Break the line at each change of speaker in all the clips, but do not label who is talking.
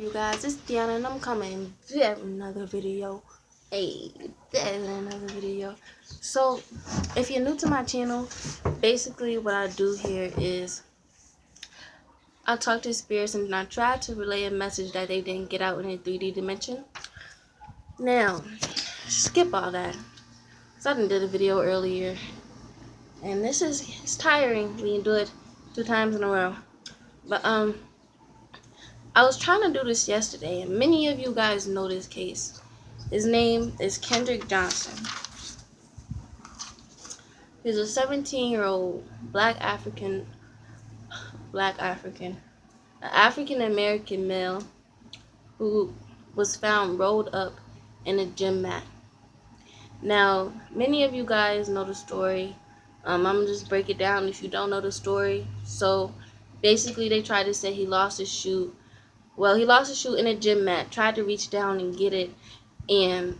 You guys, it's Deanna and I'm coming with another video. Hey, there's another video. So, if you're new to my channel, basically what I do here is I talk to spirits and I try to relay a message that they didn't get out in a 3D dimension. Now, skip all that. So I did a video earlier. And it's tiring when you do it 2 times in a row. But I was trying to do this yesterday, and many of you guys know this case. His name is Kendrick Johnson. He's a 17-year-old African American male who was found rolled up in a gym mat. Now, many of you guys know the story. I'm gonna just break it down if you don't know the story. So, basically, they tried to say he lost his shoe. Well, he lost his shoe in a gym mat, tried to reach down and get it, and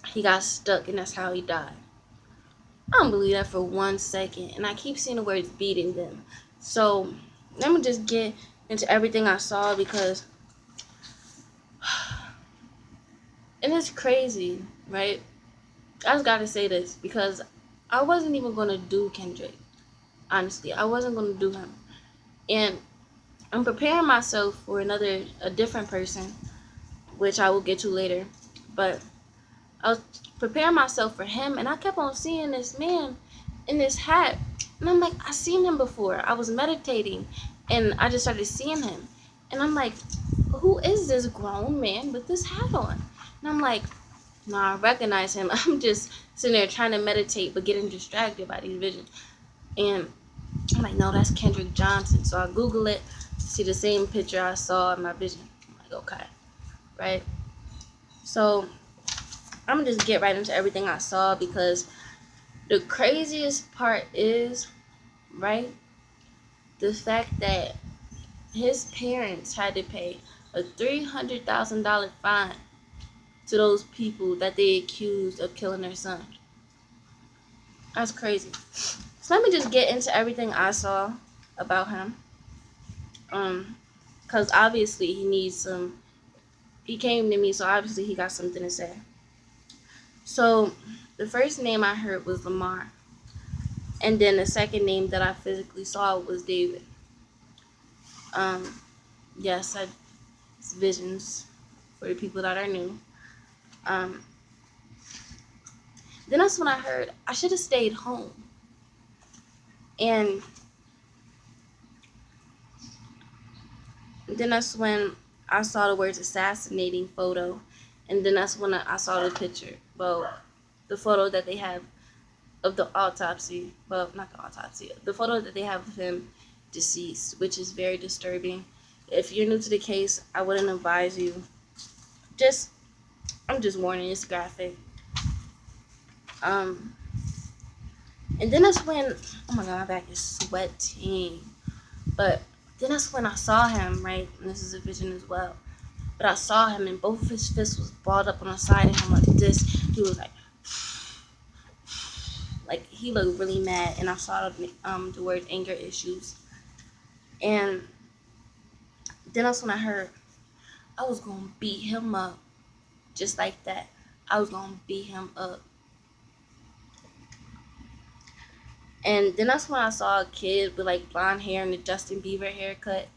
he got stuck, and that's how he died. I don't believe that for 1 second, and I keep seeing the words beating them. So, let me just get into everything I saw because, and it's crazy, right? I just gotta say this because I wasn't even gonna do Kendrick. Honestly, I wasn't gonna do him, and I'm preparing myself for a different person, which I will get to later. But I was preparing myself for him, and I kept on seeing this man in this hat, and I'm like, I've seen him before. I was meditating, and I just started seeing him, and I'm like, who is this grown man with this hat on? And I'm like, nah, I recognize him. I'm just sitting there trying to meditate, but getting distracted by these visions, and I'm like, no, that's Kendrick Johnson. So I Google it, see the same picture I saw in my vision. I'm like, okay, right? So I'm gonna just get right into everything I saw because the craziest part is, right, the fact that his parents had to pay a $300,000 fine to those people that they accused of killing their son. That's crazy. So let me just get into everything I saw about him. Because obviously he came to me, so obviously he got something to say. So the first name I heard was Lamar. And then the second name that I physically saw was David. Yes, it's visions for the people that are new. Then that's when I heard I should have stayed home. And then that's when I saw the words assassinating photo. And then that's when I saw the picture. Well, the photo that they have of the autopsy. Well, not the autopsy. The photo that they have of him deceased, which is very disturbing. If you're new to the case, I wouldn't advise you. I'm just warning, it's graphic. And then that's when, oh my god, my back is sweating. But then that's when I saw him, right? And this is a vision as well. But I saw him and both of his fists was balled up on the side of him like this. He was like he looked really mad, and I saw the word anger issues. And then that's when I heard I was gonna beat him up, just like that. I was gonna beat him up. And then that's when I saw a kid with like blonde hair and a Justin Bieber haircut.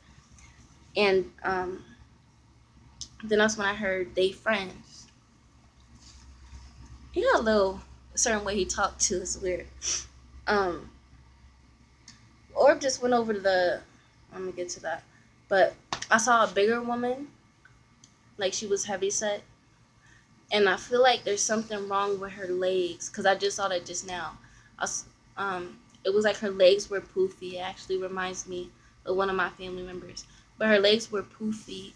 And then that's when I heard they friends. He got a certain way he talked to is weird. Orb just went over to let me get to that. But I saw a bigger woman, like she was heavy set. And I feel like there's something wrong with her legs, because I just saw that just now. It was like her legs were poofy. It actually reminds me of one of my family members. But her legs were poofy.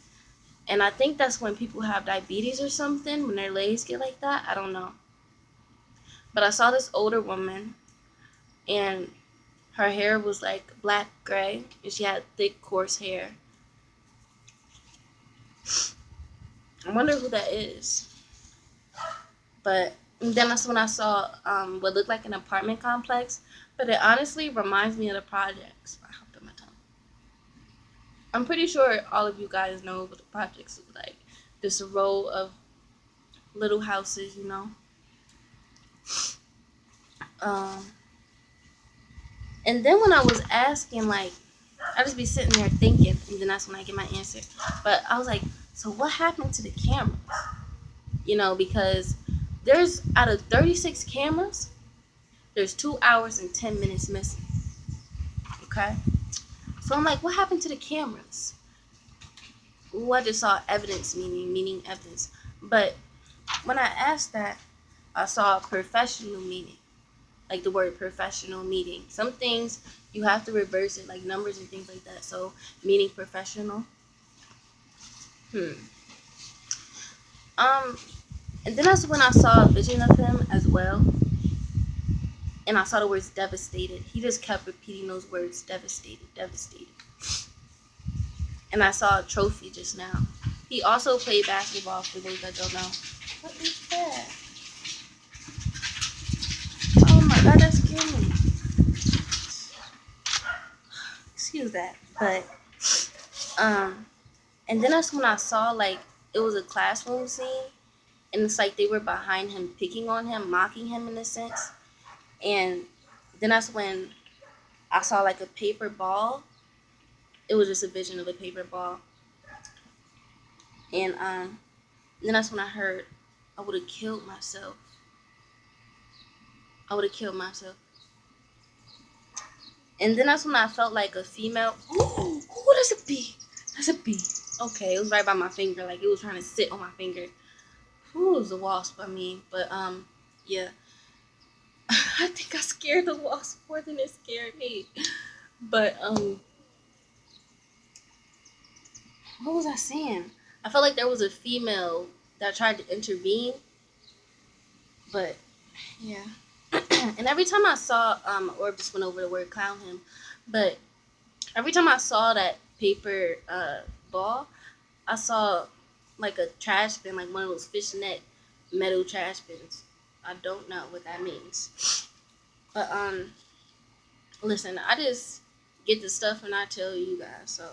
And I think that's when people have diabetes or something, when their legs get like that. I don't know. But I saw this older woman, and her hair was like black gray, and she had thick, coarse hair. I wonder who that is. But then that's when I saw what looked like an apartment complex, but it honestly reminds me of the projects. I hopped on my tongue. I'm pretty sure all of you guys know what the projects look like. This row of little houses, you know. Um, and then when I was asking, like, I just be sitting there thinking, and then that's when I get my answer. But I was like, so what happened to the cameras? You know, because there's out of 36 cameras, there's 2 hours and 10 minutes missing. Okay, so I'm like, what happened to the cameras? Ooh, I just saw evidence, meaning evidence. But when I asked that, I saw professional meaning, like the word professional meaning. Some things you have to reverse it, like numbers and things like that. So meaning professional. Hmm. Um. And then that's when I saw a vision of him as well, and I saw the words devastated. He just kept repeating those words, devastated, devastated. And I saw a trophy just now. He also played basketball, for those that don't know. What is that? Oh my god, that scared me. Excuse that. But um and then that's when I saw, like, it was a classroom scene, and it's like they were behind him, picking on him, mocking him in a sense. And then that's when I saw like a paper ball. It was just a vision of a paper ball. And then that's when I heard, I would have killed myself. I would have killed myself. And then that's when I felt like a female. Ooh, that's a bee. That's a bee. Okay, it was right by my finger, like it was trying to sit on my finger. Ooh, it was a wasp. I mean, but yeah. I think I scared the wasp more than it scared me. But what was I saying? I felt like there was a female that tried to intervene, but yeah. And every time I saw Orb just went over the word clown him, but every time I saw that paper ball, I saw like a trash bin, like one of those fishnet metal trash bins. I don't know what that means. But listen, I just get the stuff and I tell you guys. So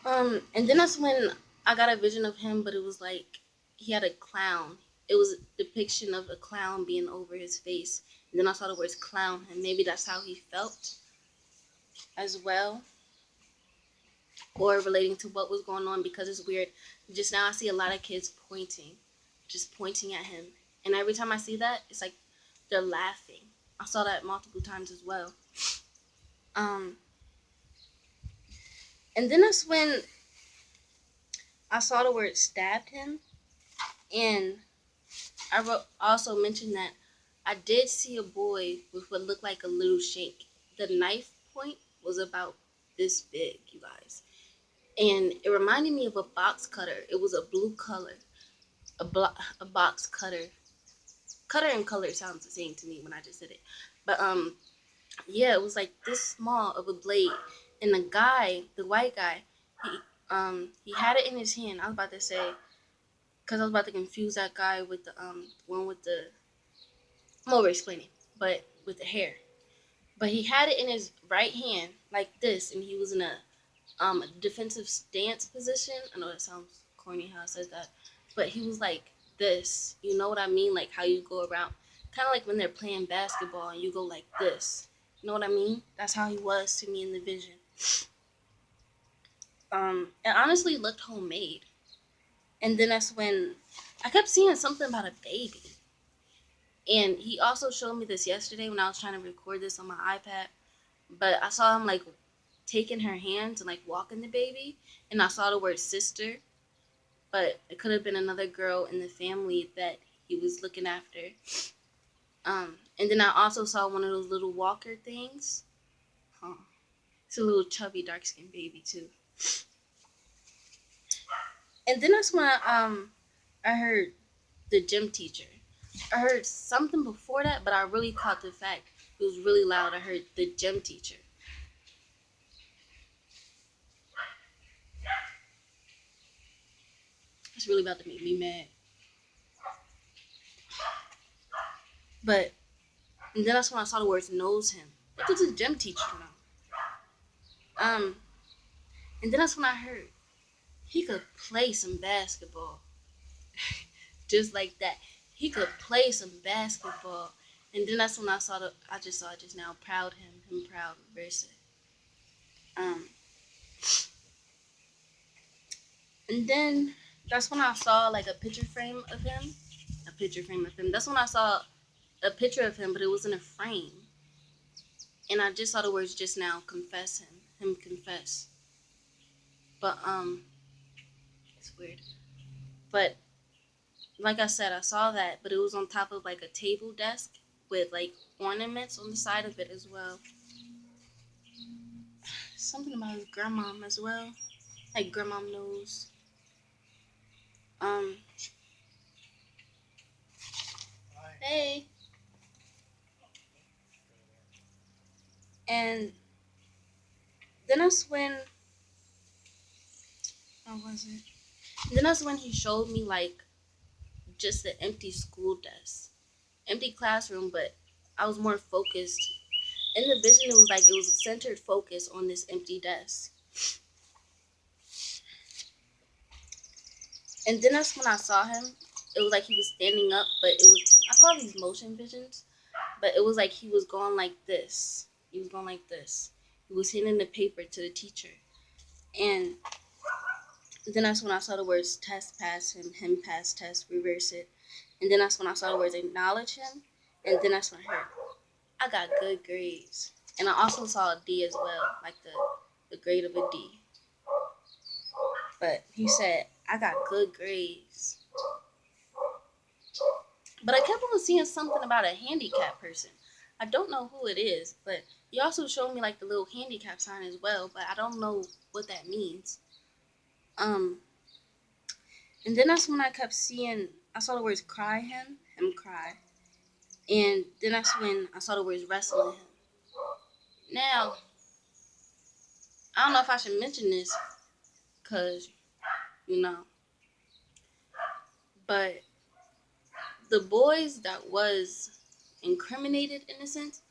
and then that's when I got a vision of him, but it was like he had a clown. It was a depiction of a clown being over his face. And then I saw the words clown, and maybe that's how he felt as well, or relating to what was going on, because it's weird. Just now I see a lot of kids pointing, just pointing at him. And every time I see that, it's like they're laughing. I saw that multiple times as well. Um, and then that's when I saw the word stabbed him, and also mentioned that I did see a boy with what looked like a little shank. The knife point was about this big, you guys. And it reminded me of a box cutter. It was a blue color, a box cutter. Cutter and color sounds the same to me when I just said it. But yeah, it was like this small of a blade. And the guy, the white guy, he had it in his hand. I was about to say, because I was about to confuse that guy with the one with the, I'm over explaining, but with the hair. But he had it in his right hand like this, and he was in a defensive stance position. I know that sounds corny how I said that, but he was like this. You know what I mean? Like how you go around, kind of like when they're playing basketball and you go like this. You know what I mean? That's how he was to me in the vision. It honestly looked homemade. And then that's when I kept seeing something about a baby. And he also showed me this yesterday when I was trying to record this on my iPad. But I saw him like taking her hands and like walking the baby, and I saw the word sister, but it could have been another girl in the family that he was looking after. And then I also saw one of those little walker things. Huh. It's a little chubby, dark skinned baby too. And then that's when I heard the gym teacher. I heard something before that, but I really caught the fact. It was really loud. I heard the gym teacher. It's really about to make me mad. But and then that's when I saw the words knows him. What does a gym teacher know? And then that's when I heard he could play some basketball. Just like that. He could play some basketball. And then that's when I just saw it just now, proud him proud, versa. Um, and then that's when I saw like a picture frame of him. A picture frame of him. That's when I saw a picture of him, but it was in a frame. And I just saw the words just now, confess him confess. But it's weird. But like I said, I saw that, but it was on top of like a table desk with like ornaments on the side of it as well. Something about his grandmom as well. Like grandmom knows. Um hey. And then that's when how was it? Then that's when he showed me like just the empty school desk. Empty classroom, but I was more focused. In the vision it was like it was a centered focus on this empty desk. And then that's when I saw him. It was like he was standing up, but it was I call these motion visions, but it was like he was going like this. He was going like this. He was handing the paper to the teacher. And then that's when I saw the words test pass him pass test, reverse it. And then that's when I saw the words acknowledge him. And then that's when I heard I got good grades. And I also saw a D as well, like the grade of a D. But he said, I got good grades. But I kept on seeing something about a handicapped person. I don't know who it is, but he also showed me like the little handicap sign as well, but I don't know what that means. Um, and then that's when I kept seeing, I saw the words cry him cry. And then that's when I saw the words wrestling him. Now, I don't know if I should mention this, because, you know, but the boys that was incriminated in a sense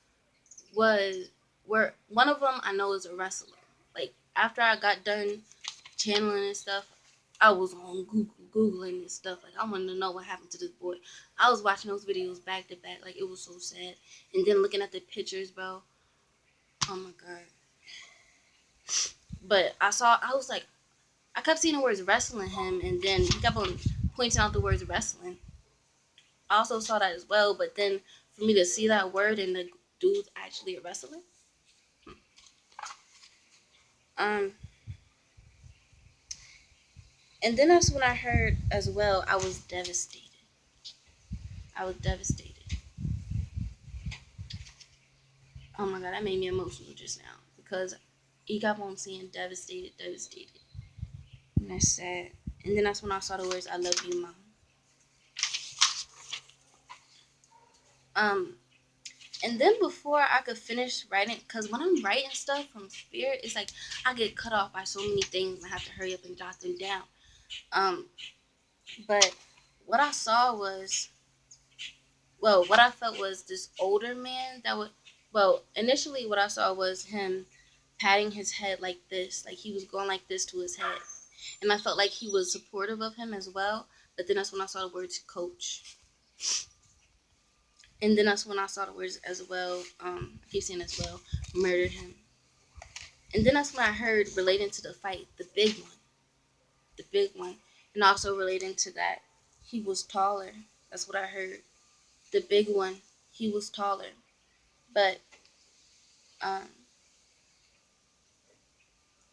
was were one of them I know is a wrestler. Like after I got done channeling and stuff, I was on Google googling and stuff. Like I wanted to know what happened to this boy. I was watching those videos back to back. Like it was so sad. And then looking at the pictures, bro. Oh my god. But I was like, I kept seeing the words wrestling him, and then he kept on pointing out the words wrestling. I also saw that as well, but then for me to see that word and the dude's actually a wrestler. Um, and then that's when I heard as well. I was devastated. I was devastated. Oh my god, that made me emotional just now because he kept on saying devastated, devastated, and that's sad. And then that's when I saw the words "I love you, mom." Um, and then before I could finish writing, because when I'm writing stuff from spirit, it's like I get cut off by so many things. I have to hurry up and jot them down. Um, but what I saw was, well, what I felt was this older man that would, well, initially what I saw was him patting his head like this, like he was going like this to his head. And I felt like he was supportive of him as well. But then that's when I saw the words coach. And then that's when I saw the words as well, I keep saying as well, murdered him. And then that's when I heard relating to the fight, the big one. The big one. And also relating to that, he was taller. That's what I heard. The big one, he was taller. But um,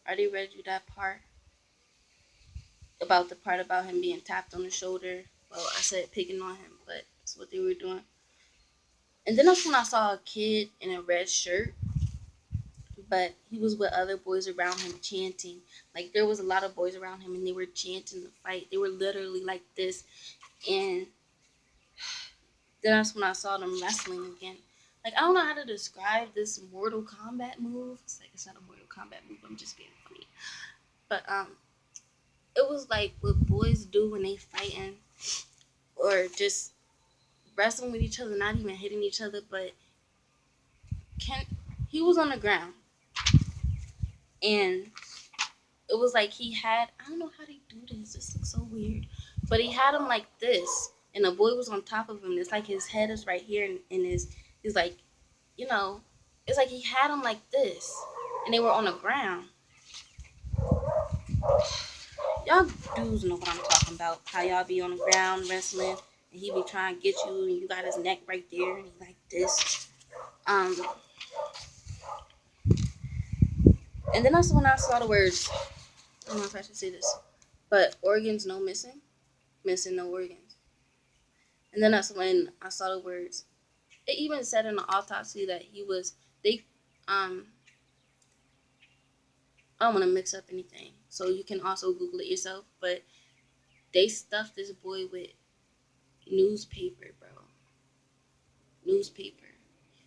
I already read you that part about the part about him being tapped on the shoulder. Well, I said picking on him, but that's what they were doing. And then that's when I saw a kid in a red shirt, but he was with other boys around him chanting. Like there was a lot of boys around him and they were chanting the fight. They were literally like this. And then that's when I saw them wrestling again. Like I don't know how to describe this Mortal Kombat move. It's like it's not a Mortal Kombat move, I'm just being funny. But it was like what boys do when they fighting or just wrestling with each other, not even hitting each other, but he was on the ground and it was like he had, I don't know how they do this. This looks so weird. But he had him like this, and the boy was on top of him. It's like his head is right here, and his like, you know, it's like he had him like this, and they were on the ground. Y'all dudes know what I'm talking about. How y'all be on the ground wrestling, and he be trying to get you, and you got his neck right there, and he like this. Um, and then that's when I saw the words. I don't know if I should say this, but organs no missing, missing no organs. And then that's when I saw the words. It even said in the autopsy that he was they I don't want to mix up anything, so you can also Google it yourself. But they stuffed this boy with newspaper, bro. Newspaper.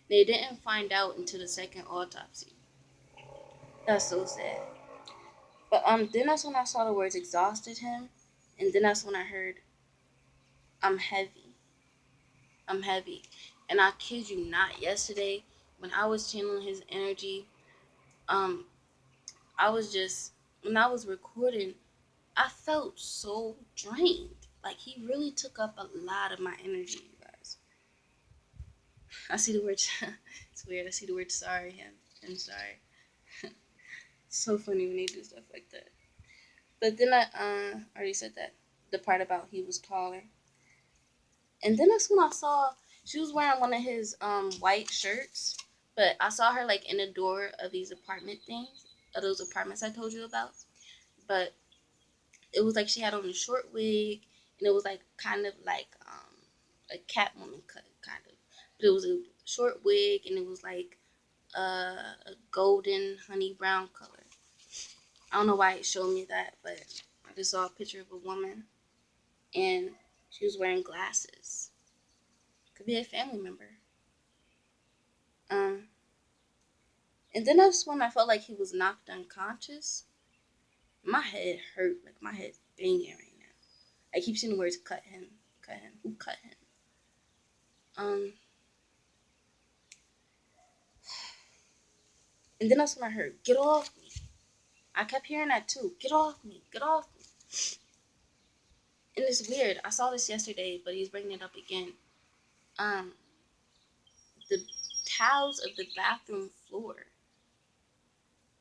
They didn't find out until the second autopsy. That's so sad. But then that's when I saw the words exhausted him, and then that's when I heard I'm heavy. I'm heavy. And I kid you not, yesterday when I was channeling his energy, um, I was just when I was recording, I felt so drained. Like he really took up a lot of my energy, you guys. I see the word. It's weird. I see the word sorry. I'm sorry. It's so funny when they do stuff like that. But then I already said that the part about he was taller, and then that's when I saw she was wearing one of his white shirts, but I saw her like in the door of these apartment things, of those apartments I told you about. But it was like she had on a short wig, and it was like kind of like a Catwoman cut, kind of. But it was a short wig, and it was like a golden honey brown color. I don't know why it showed me that, but I just saw a picture of a woman, and she was wearing glasses. Could be a family member. Um, and then that's when I felt like he was knocked unconscious. My head hurt, like my head's banging right now. I keep seeing the words "cut him, cut him." Who cut him? Um, and then that's when I heard, "Get off me." I kept hearing that too. Get off me, get off me. And it's weird. I saw this yesterday, but he's bringing it up again. Um, the tiles of the bathroom floor.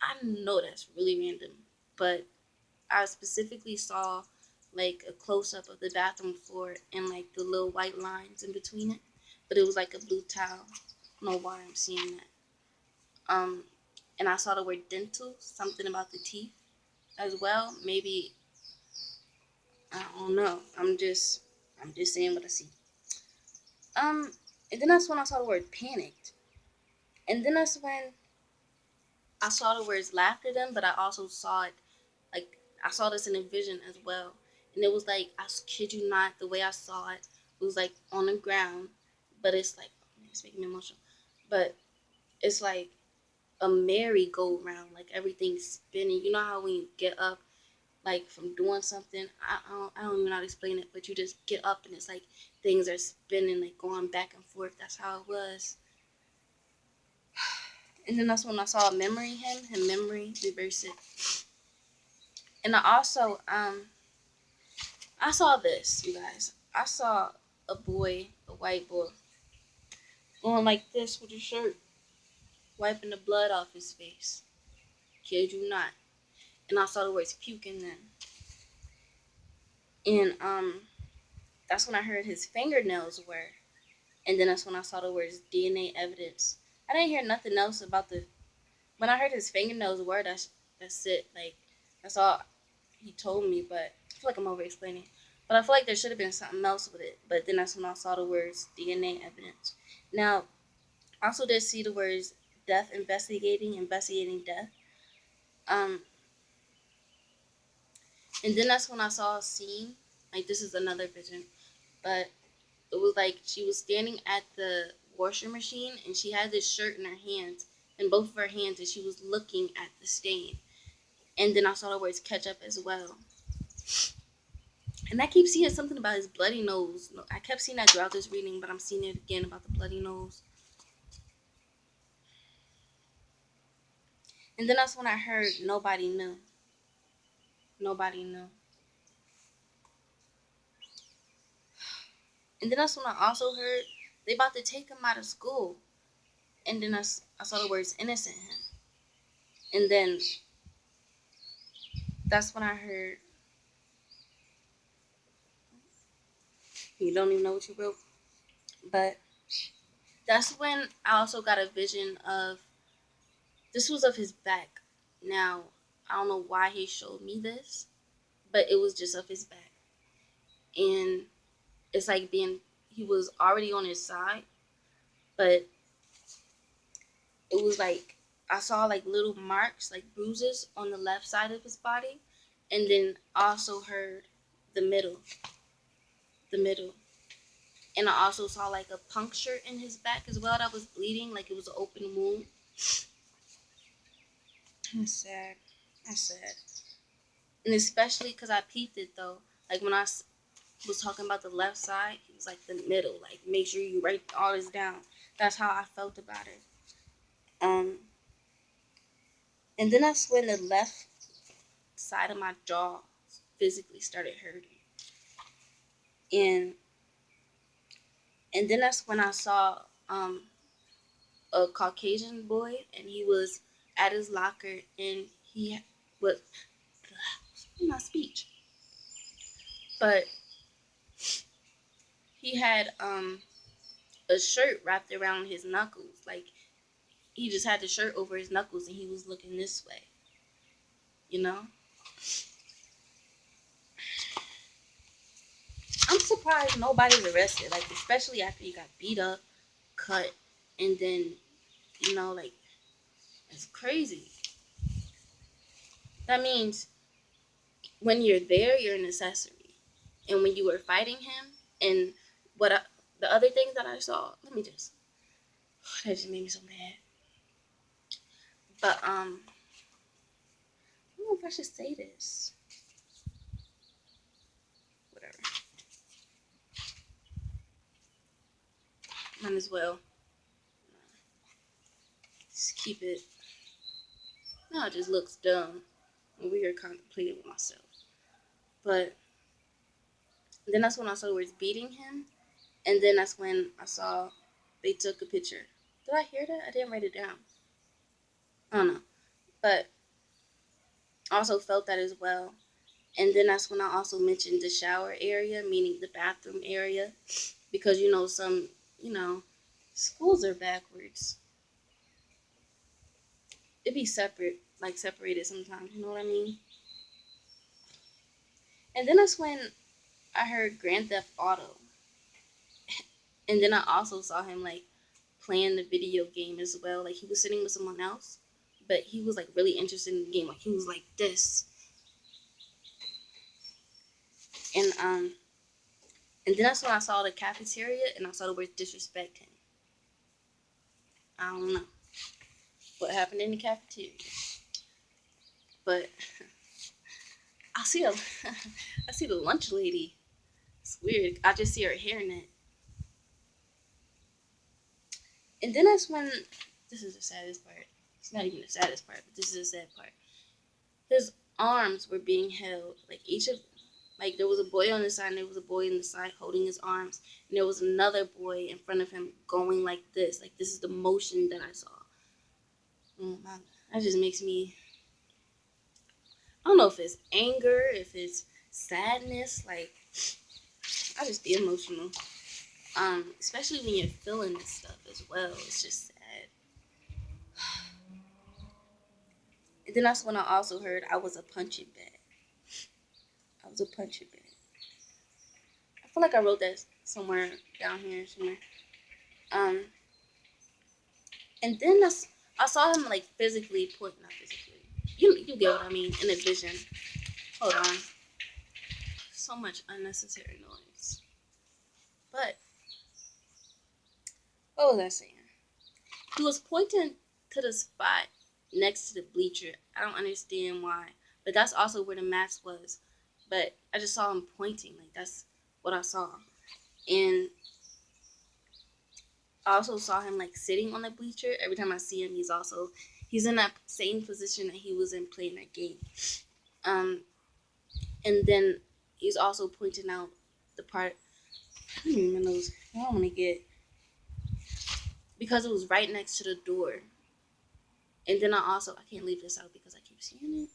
I know that's really random, but I specifically saw like a close up of the bathroom floor and like the little white lines in between it, but it was like a blue tile. I don't know why I'm seeing that. Um, and I saw the word dental, something about the teeth as well. Maybe I don't know. I'm just saying what I see. Um, and then that's when I saw the word panicked, and then that's when I saw the words laughed at them, but I also saw it like I saw this in a vision as well, and it was like I kid you not, the way I saw it was like on the ground, but it's like it's making me emotional, but it's like a merry-go-round, like everything's spinning. You know how when you get up like from doing something, I don't even know how to explain it, but you just get up and it's like things are spinning, like going back and forth. That's how it was. And then that's when I saw memory him memory reverse it. And I also I saw this, you guys. I saw a boy, a white boy, going like this with his shirt, wiping the blood off his face. Kid you not. And I saw the words puking then. And that's when I heard his fingernails were. And then that's when I saw the words DNA evidence. I didn't hear nothing else about the when I heard his fingernails were, that's it. Like that's all he told me, but I feel like I'm over explaining. But I feel like there should have been something else with it. But then that's when I saw the words DNA evidence. Now, I also did see the words death investigating death. Um, and then that's when I saw a scene. Like this is another vision, but it was like she was standing at the washing machine and she had this shirt in her hands, in both of her hands, and she was looking at the stain. And then I saw the words ketchup as well. And I keep seeing something about his bloody nose. I kept seeing that throughout this reading, but I'm seeing it again about the bloody nose. And then that's when I heard nobody knew. Nobody knew. And then that's when I also heard they about to take him out of school. And then I saw the words innocent him. And then that's when I heard, you don't even know what you wrote. But that's when I also got a vision of, this was of his back. Now, I don't know why he showed me this, but it was just of his back. And it's like he was already on his side, but it was like, I saw like little marks, like bruises on the left side of his body. And then also heard the middle, the middle. And I also saw like a puncture in his back as well that was bleeding, like it was an open wound. That's sad. That's sad. And especially because I peeped it though. Like when I was talking about the left side, it was like the middle. Like make sure you write all this down. That's how I felt about it. Um, and then that's when the left side of my jaw physically started hurting. And then that's when I saw a Caucasian boy, and he was at his locker, and he was my speech, but he had a shirt wrapped around his knuckles, like he just had the shirt over his knuckles, and he was looking this way, you know. I'm surprised nobody's arrested, like especially after he got beat up, cut, and then like it's crazy. That means when you're there, you're an accessory, and when you were fighting him, and the other things that I saw, let me just that just made me so mad. But I don't know if I should say this. Whatever. Might as well. Just keep it. No, it just looks dumb. I'm weird contemplating with myself. But then that's when I saw the words beating him. And then that's when I saw they took a picture. Did I hear that? I didn't write it down. I don't know. But I also felt that as well. And then that's when I also mentioned the shower area, meaning the bathroom area. Because, some, schools are backwards. It'd be separate, like separated sometimes, you know what I mean? And then that's when I heard Grand Theft Auto. And then I also saw him like playing the video game as well. Like he was sitting with someone else, but he was like really interested in the game. Like he was like this. And then that's when I saw the cafeteria and I saw the word disrespect him. I don't know what happened in the cafeteria. But I see a I see the lunch lady. It's weird. I just see her hairnet. And then that's when, this is the saddest part. It's not even the saddest part, but this is the sad part. His arms were being held. Like there was a boy on the side and there was a boy on the side holding his arms. And there was another boy in front of him going like this. Like this is the motion that I saw. That just makes me, I don't know if it's anger, if it's sadness. Like, I just be emotional. Especially when you're feeling this stuff as well. It's just sad. And then that's when I also heard I was a punching bag. I was a punching bag. I feel like I wrote that somewhere down here somewhere. Um, and then I saw him like physically not physically. You get what I mean in a vision. Hold on. So much unnecessary noise. But what was I saying? He was pointing to the spot next to the bleacher. I don't understand why, but that's also where the mask was. But I just saw him pointing. Like that's what I saw. And I also saw him like sitting on the bleacher. Every time I see him, he's in that same position that he was in playing that game. And then he's also pointing out the part, I don't even know, I don't want to get, because it was right next to the door. And then I can't leave this out because I keep seeing it.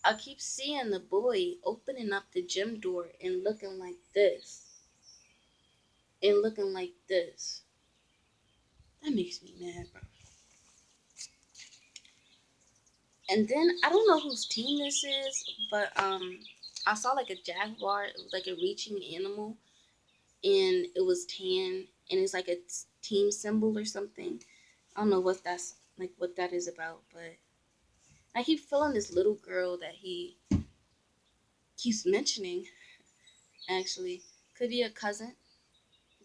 I keep seeing the boy opening up the gym door and looking like this. And looking like this. That makes me mad, bro. And then I don't know whose team this is, but I saw like a jaguar. It was like a reaching animal, and it was tan, and it's like a team symbol or something. I don't know what that is about, but I keep feeling this little girl that he keeps mentioning. Actually, could be a cousin,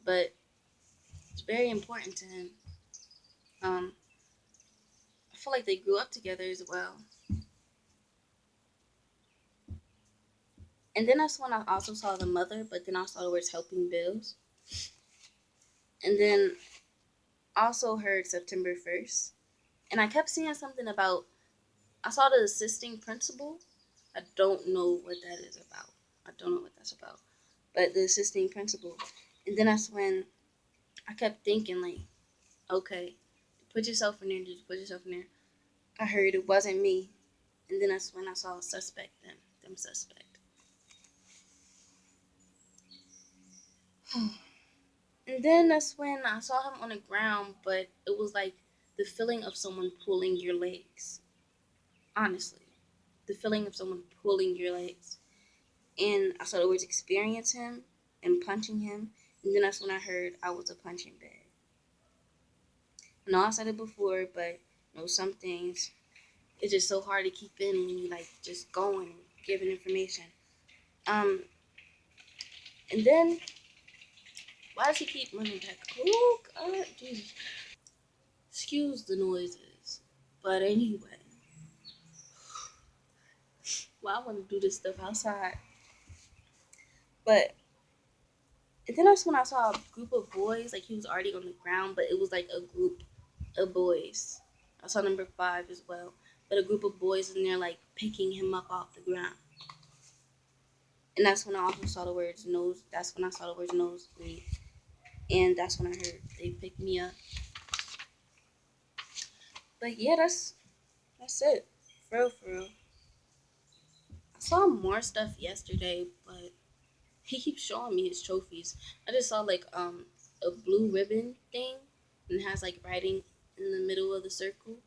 but it's very important to him. Um, I feel like they grew up together as well. And then that's when I also saw the mother, but then I saw the words helping bills. And then also heard September 1st. And I kept seeing something about, I saw the assisting principal. I don't know what that is about. I don't know what that's about. But the assisting principal. And then that's when I kept thinking, like, okay, put yourself in there, just put yourself in there. I heard it wasn't me. And then that's when I saw a suspect, them suspect. And then that's when I saw him on the ground, but it was like the feeling of someone pulling your legs. Honestly, the feeling of someone pulling your legs. And I saw the words experience him and punching him. And then that's when I heard I was a punching bag. I know I said it before, but some things it's just so hard to keep in when you like just going and giving information. Um, and then why does he keep running back? Oh God, Jesus! Excuse the noises, but anyway, well, I want to do this stuff outside. But and then that's when I saw a group of boys. Like he was already on the ground, but it was like a group of boys. I saw number 5 as well, but a group of boys and they're like picking him up off the ground. And that's when I also saw the words nose. That's when I saw the words nosebleed. And that's when I heard they picked me up. But yeah, that's it. For real, for real. I saw more stuff yesterday, but he keeps showing me his trophies. I just saw like a blue ribbon thing and it has like writing in the middle of the circle.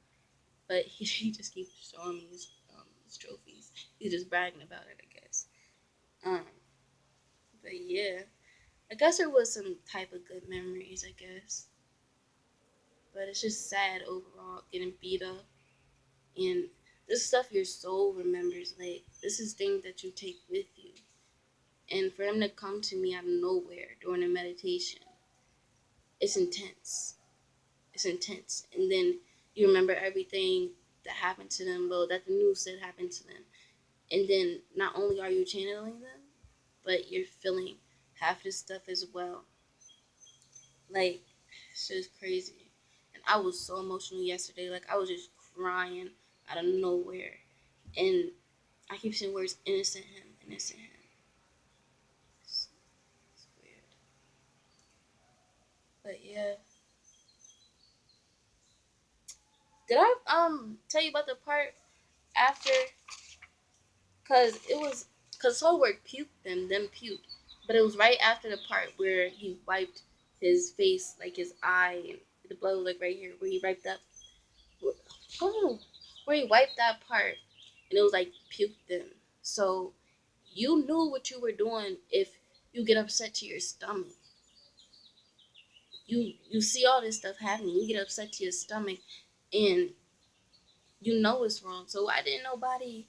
But he just keeps showing me his trophies. He's just bragging about it, I guess. Um, but yeah, I guess there was some type of good memories, I guess. But it's just sad overall getting beat up and this stuff your soul remembers. Like this is things that you take with you. And for him to come to me out of nowhere during a meditation, it's intense. It's intense. And then you remember everything that happened to them, well, that the news said happened to them. And then not only are you channeling them, but you're feeling half this stuff as well. Like, it's just crazy. And I was so emotional yesterday. Like, I was just crying out of nowhere. And I keep saying words, innocent him, innocent him. It's weird. But yeah. Did I tell you about the part after? Cause Solberg puked them puked, but it was right after the part where he wiped his face, like his eye, and the blood was like right here where he wiped up. Oh, where he wiped that part, and it was like puked them. So you knew what you were doing if you get upset to your stomach. You see all this stuff happening, you get upset to your stomach, and you know it's wrong. So why didn't nobody?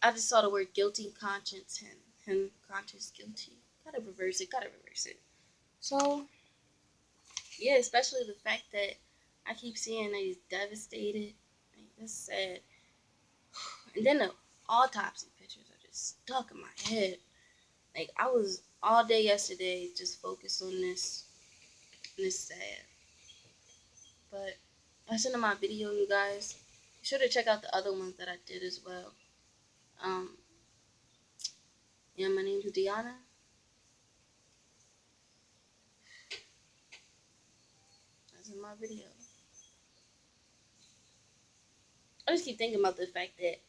I just saw the word guilty conscience, him conscious guilty. Gotta reverse it, gotta reverse it. So, yeah, especially the fact that I keep seeing that he's devastated. Like, that's sad. And then the autopsy pictures are just stuck in my head. Like, I was all day yesterday just focused on this, and it's sad. But that's the end of my video, you guys. Be sure to check out the other ones that I did as well. Um, And my name is Deanna. That's in my video. I just keep thinking about the fact that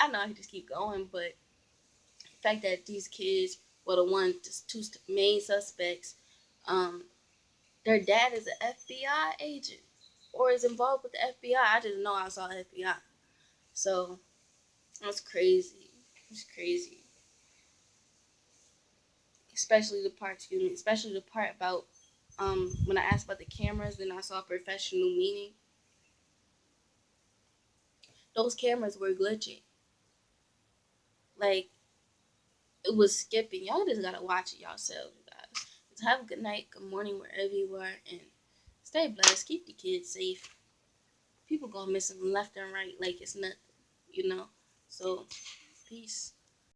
I know I can just keep going, but the fact that these kids were the two main suspects, um, their dad is an FBI agent or is involved with the FBI. I didn't know I saw FBI. So that's crazy. It's crazy. Especially the part about when I asked about the cameras and I saw professional meaning. Those cameras were glitching. Like it was skipping. Y'all just gotta watch it yourselves, you guys. Just have a good night, good morning, wherever you are, and stay blessed. Keep the kids safe. People go missing left and right like it's nothing, you know. So, peace.